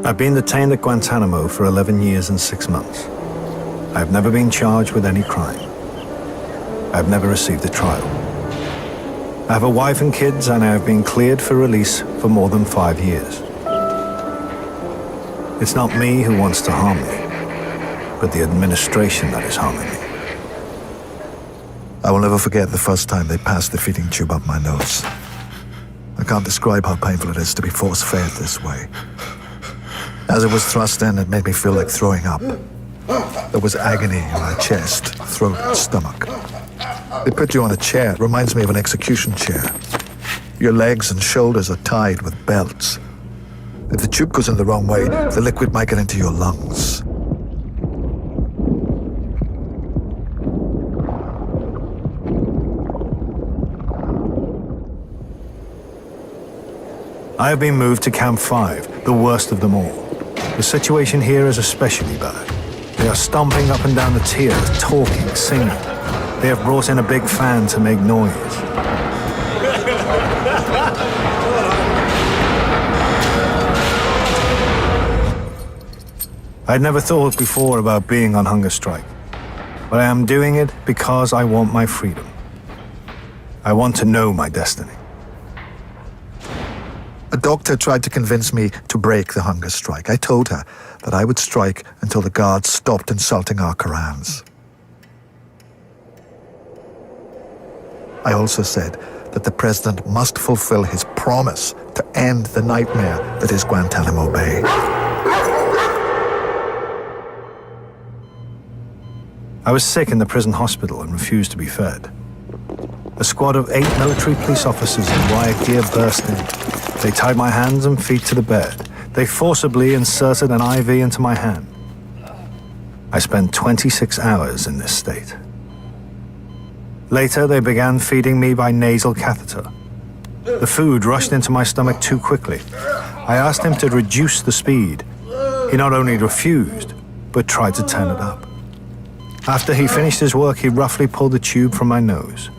I've been detained at Guantanamo for 11 years and 6 months. I have never been charged with any crime. I have never received a trial. I have a wife and kids, and I have been cleared for release for more than 5 years. It's not me who wants to harm me, but the administration that is harming me. I will never forget the first time they passed the feeding tube up my nose. I can't describe how painful it is to be force-fed this way. As it was thrust in, it made me feel like throwing up. There was agony in my chest, throat, and stomach. They put you on a chair. It reminds me of an execution chair. Your legs and shoulders are tied with belts. If the tube goes in the wrong way, the liquid might get into your lungs. I have been moved to Camp 5, the worst of them all. The situation here is especially bad. They are stomping up and down the tiers, talking, singing. They have brought in a big fan to make noise. I'd never thought before about being on hunger strike, but I am doing it because I want my freedom. I want to know my destiny. A doctor tried to convince me to break the hunger strike. I told her that I would strike until the guards stopped insulting our Korans. I also said that the president must fulfill his promise to end the nightmare that is Guantanamo Bay. I was sick in the prison hospital and refused to be fed. A squad of 8 military police officers in riot gear burst in. They tied my hands and feet to the bed. They forcibly inserted an IV into my hand. I spent 26 hours in this state. Later, they began feeding me by nasal catheter. The food rushed into my stomach too quickly. I asked him to reduce the speed. He not only refused, but tried to turn it up. After he finished his work, he roughly pulled the tube from my nose.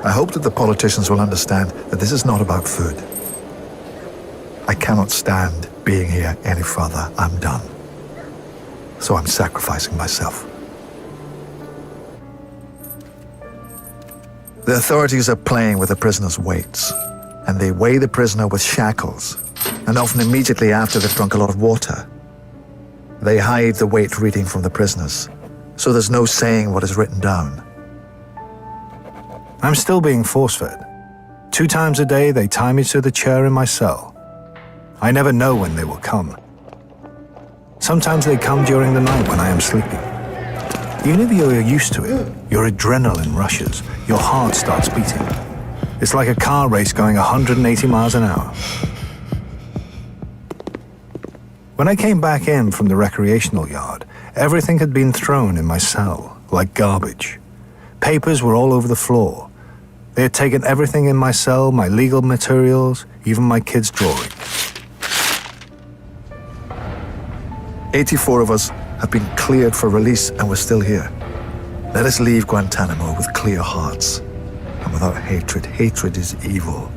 I hope that the politicians will understand that this is not about food. I cannot stand being here any further. I'm done. So I'm sacrificing myself. The authorities are playing with the prisoner's weights, and they weigh the prisoner with shackles, and often immediately after they've drunk a lot of water. They hide the weight reading from the prisoners, so there's no saying what is written down. I'm still being force-fed. 2 times a day, they tie me to the chair in my cell. I never know when they will come. Sometimes they come during the night when I am sleeping. Even if you're used to it, your adrenaline rushes, your heart starts beating. It's like a car race going 180 miles an hour. When I came back in from the recreational yard, everything had been thrown in my cell, like garbage. Papers were all over the floor. They had taken everything in my cell, my legal materials, even my kids' drawings. 84 of us have been cleared for release, and we're still here. Let us leave Guantanamo with clear hearts and without hatred. Hatred is evil,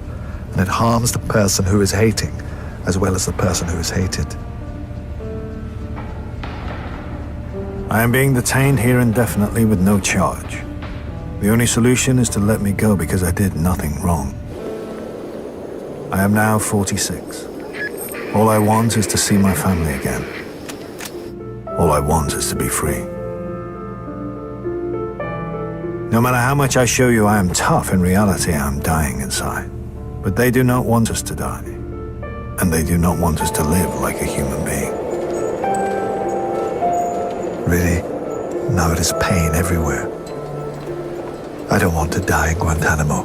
and it harms the person who is hating as well as the person who is hated. I am being detained here indefinitely with no charge. The only solution is to let me go because I did nothing wrong. I am now 46. All I want is to see my family again. All I want is to be free. No matter how much I show you I am tough, in reality I am dying inside. But they do not want us to die. And they do not want us to live like a human being. Really? Now it is pain everywhere. I don't want to die in Guantanamo.